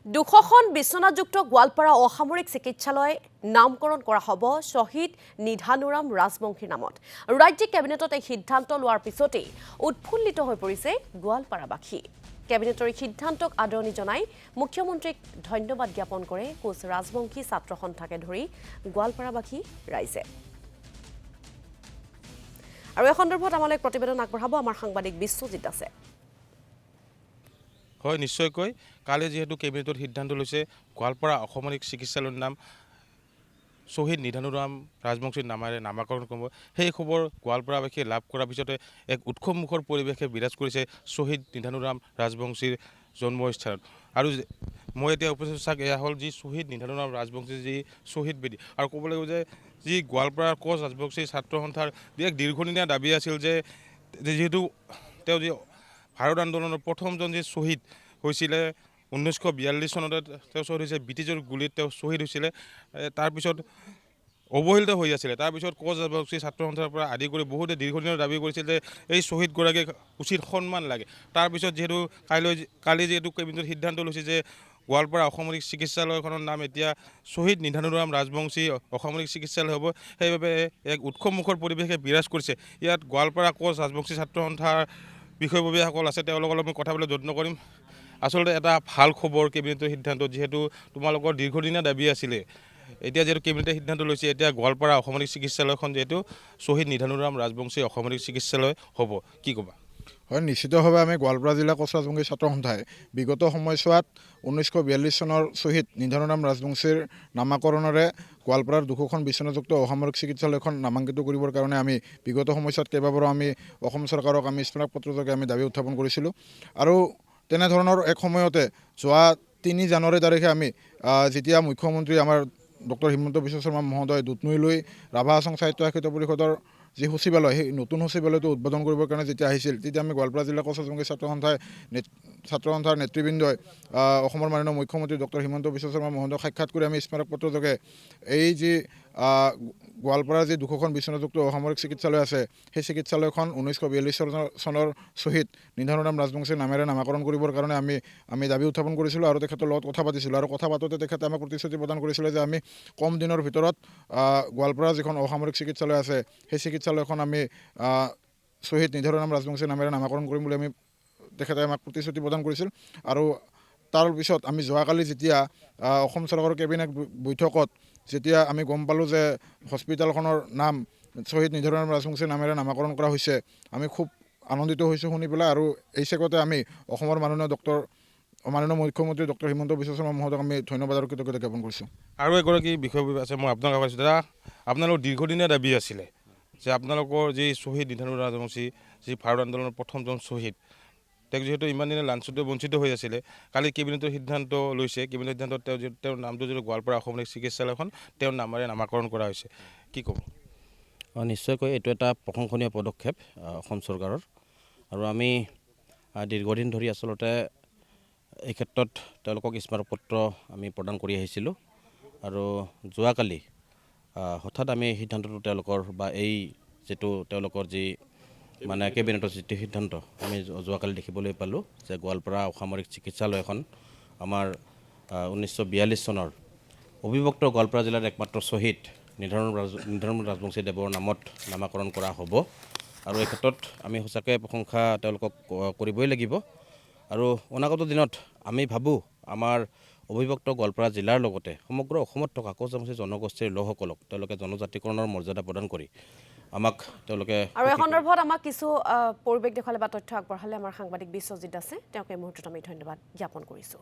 200খন বিছনাযুক্ত গোৱালপাৰা অসামৰিক চিকিৎসালয় নামকৰণ কৰা হ'ব শ্বহীদ নিধানুৰাম ৰাজবংশীৰ নামত। ৰাজ্যিক কেবিনেটত এই সিদ্ধান্ত লোৱাৰ পিছতেই উৎফুল্লিত হৈ পৰিছে গোৱালপাৰাবাসী। কেবিনেটৰ এই সিদ্ধান্তক আদৰণি জনাই মুখ্যমন্ত্ৰীক ধন্যবাদ জ্ঞাপন কৰে কোচ ৰাজবংশী ছাত্ৰ সন্থাকে ধৰি গোৱালপাৰাবাসী ৰাইজে। আৰু এই সন্দৰ্ভত আমালৈ প্ৰতিবেদন আগবঢ়াব আমাৰ সাংবাদিক বিশ্বজিত আছে। হয়, নিশ্চয়কৈ কালি যেহেতু কেবিনেটৰ সিদ্ধান্ত লৈছে গোৱালপাৰা অসামৰিক চিকিৎসালয়ৰ নাম শ্বহীদ নিধানুৰাম ৰাজবংশীৰ নামেৰে নামাকৰণ কৰিব। সেই খবৰ গোৱালপাৰাবাসীয়ে লাভ কৰাৰ পিছতে এক উৎসৱমুখৰ পৰিৱেশে বিৰাজ কৰিছে শ্বহীদ নিধানুৰাম ৰাজবংশীৰ জন্মস্থানত। আৰু মই এতিয়া উপস্থিত চাওক, এয়া হ'ল যি শ্বহীদ নিধানুৰাম ৰাজবংশীৰ যি শ্বহীদ বেদী। আৰু ক'ব লাগিব যে যি গোৱালপাৰাৰ কোচ ৰাজবংশী ছাত্ৰ সন্থাৰ এক দীৰ্ঘদিনীয়া দাবী আছিল যে যিহেতু তেওঁ যি ভাৰত আন্দোলনৰ প্ৰথমজন যি শ্বহীদ হৈছিলে 1942 চনতে তেওঁ শ্বহীদ হৈছে, ব্ৰিটিছৰ গুলীত তেওঁ শ্বহীদ হৈছিলে। তাৰপিছত অৱহেলিত হৈ আছিলে। তাৰপিছত কোচ ৰাজবংশী ছাত্ৰ সন্থাৰ পৰা আদি কৰি বহুতে দীৰ্ঘদিনৰ দাবী কৰিছিল যে এই শ্বহীদগৰাকীক উচিত সন্মান লাগে। তাৰপিছত যিহেতু কালি যিহেতু কেবিনেটৰ সিদ্ধান্ত লৈছে যে গোৱালপাৰা অসামৰিক চিকিৎসালয়খনৰ নাম এতিয়া শ্বহীদ নিধানুৰাম ৰাজবংশী অসামৰিক চিকিৎসালয় হ'ব, সেইবাবে এক উৎসৱমুখৰ পৰিৱেশে বিৰাজ কৰিছে। ইয়াত গোৱালপাৰা কোচ ৰাজবংশী ছাত্ৰ সন্থাৰ বিষয়ববীয়াসকল আছে, তেওঁলোকৰ লগত মই কথা পাতিবলৈ যত্ন কৰিম। আচলতে এটা ভাল খবৰ কেবিনেটৰ সিদ্ধান্ত, যিহেতু তোমালোকৰ দীৰ্ঘদিনীয়া দাবী আছিলে। এতিয়া যিহেতু কেবিনেটে সিদ্ধান্ত লৈছে, এতিয়া গোৱালপাৰা অসামৰিক চিকিৎসালয়খন যিহেতু শ্বহীদ নিধানুৰাম ৰাজবংশী অসামৰিক চিকিৎসালয় হ'ব, কি ক'বা? হয়, নিশ্চিতভাৱে আমি গোৱালপাৰা জিলা কোচ ৰাজবংশী ছাত্ৰ সন্থাই বিগত সময়ছোৱাত 1942 চনৰ শ্বহীদ নিধানুৰাম ৰাজবংশীৰ নামাকৰণেৰে গোৱালপাৰাৰ 200খন বিছনাযুক্ত অসামৰিক চিকিৎসালয়খন নামাংকিত কৰিবৰ কাৰণে আমি বিগত সময়ছোৱাত কেইবাবাৰো আমি অসম চৰকাৰক আমি স্মাৰকপত্ৰযোগে আমি দাবী উত্থাপন কৰিছিলোঁ। আৰু তেনেধৰণৰ এক সময়তে যোৱা 3 জানুৱাৰী তাৰিখে আমি যেতিয়া মুখ্যমন্ত্ৰী আমাৰ ডক্টৰ হিমন্ত বিশ্ব শৰ্মা মহোদয় দুধনৈলৈ ৰাভা হাছং সাহিত্য সাহিত্য পৰিষদৰ যি সচিবালয়, সেই নতুন সচিবালয়টো উদ্বোধন কৰিবৰ কাৰণে যেতিয়া আহিছিল, তেতিয়া আমি গোৱালপাৰা জিলা কোচ ৰাজবংশী ছাত্ৰ সন্থাৰ নেতৃবৃন্দই অসমৰ মাননীয় মুখ্যমন্ত্ৰী ডক্টৰ হিমন্ত বিশ্ব শৰ্মা মহোদয়ক সাক্ষাৎ কৰি আমি স্মাৰকপত্ৰযোগে এই যি গোৱালপাৰাৰ যি 200খন বিছনাযুক্ত অসামৰিক চিকিৎসালয় আছে, সেই চিকিৎসালয়খন 1942 চনৰ শ্বহীদ নিধানুৰাম ৰাজবংশীৰ নামেৰে নামাকৰণ কৰিবৰ কাৰণে আমি দাবী উত্থাপন কৰিছিলোঁ আৰু তেখেতৰ লগত কথা পাতিছিলোঁ। আৰু কথা পাতোঁতে তেখেতে আমাক প্ৰতিশ্ৰুতি প্ৰদান কৰিছিলে যে আমি কম দিনৰ ভিতৰত গোৱালপাৰা যিখন অসামৰিক চিকিৎসালয় আছে, সেই চিকিৎসালয়খন আমি শ্বহীদ নিধানুৰাম ৰাজবংশীৰ নামেৰে নামাকৰণ কৰিম বুলি তেখেতে আমাক প্ৰতিশ্ৰুতি প্ৰদান কৰিছিল। আৰু তাৰ পিছত আমি যোৱাকালি যেতিয়া অসম চৰকাৰৰ কেবিনেট বৈঠকত যেতিয়া আমি গম পালোঁ যে হস্পিটেলখনৰ নাম শ্বহীদ নিধানুৰাম ৰাজবংশীৰ নামেৰে নামাকৰণ কৰা হৈছে, আমি খুব আনন্দিত হৈছোঁ শুনি পেলাই। আৰু এই চেগতে আমি অসমৰ মাননীয় মুখ্যমন্ত্ৰী ডক্টৰ হিমন্ত বিশ্ব শৰ্মা মহোদয়ক আমি ধন্যবাদ আৰু কৃতজ্ঞতা জ্ঞাপন কৰিছোঁ। আৰু এগৰাকী বিষয়ববীয়া আছে, মই আপোনাক কৈছোঁ দাদা, আপোনালোকৰ দীৰ্ঘদিনীয়া দাবী আছিলে যে আপোনালোকৰ যি শ্বহীদ নিধানুৰাম ৰাজবংশী, যি ভাৰত আন্দোলনৰ প্ৰথমজন শ্বহীদ, তেওঁ যিহেতু ইমান দিনে লাঞ্ছিত বঞ্চিত হৈ আছিলে, কালি কেবিনেটৰ সিদ্ধান্ত লৈছে। কেবিনেটৰ সিদ্ধান্তত তেওঁৰ নামটো যিটো গোৱালপাৰা অসামৰিক চিকিৎসালয়খন তেওঁৰ নামেৰে নামাকৰণ কৰা হৈছে, কি ক'ব? নিশ্চয়কৈ এইটো এটা প্ৰশংসনীয় পদক্ষেপ অসম চৰকাৰৰ। আৰু আমি দীৰ্ঘদিন ধৰি আচলতে এই ক্ষেত্ৰত তেওঁলোকক স্মাৰকপত্ৰ আমি প্ৰদান কৰি আহিছিলোঁ। আৰু যোৱাকালি হঠাৎ আমি সিদ্ধান্তটো তেওঁলোকৰ বা এই যিটো তেওঁলোকৰ যি মানে কেবিনেটৰ যিটো সিদ্ধান্ত আমি যোৱাকালি দেখিবলৈ পালোঁ যে গোৱালপাৰা অসামৰিক চিকিৎসালয়খন আমাৰ 1942 চনৰ অবিভক্ত গোৱালপাৰা জিলাৰ একমাত্ৰ শ্বহীদ নিধানুৰাম ৰাজবংশী দেৱৰ নামত নামাকৰণ কৰা হ'ব। আৰু এই ক্ষেত্ৰত আমি সঁচাকৈ প্ৰশংসা তেওঁলোকক কৰিবই লাগিব। আৰু অনাগত দিনত আমি ভাবোঁ আমাৰ অবিভক্ত গোৱালপাৰা জিলাৰ লগতে সমগ্ৰ অসমত থকা কোচ ৰাজবংশী জনগোষ্ঠীৰ লোকসকলক তেওঁলোকে জনজাতিকৰণৰ মৰ্যাদা প্ৰদান কৰি তেওঁলোকে আৰু এই সন্দৰ্ভত আমাক কিছু পৰিৱেশ দেখুৱালে বা তথ্য আগবঢ়ালে আমাৰ সাংবাদিক বিশ্বজিত আছে, তেওঁক এই মুহূৰ্তত আমি ধন্যবাদ জ্ঞাপন কৰিছোঁ।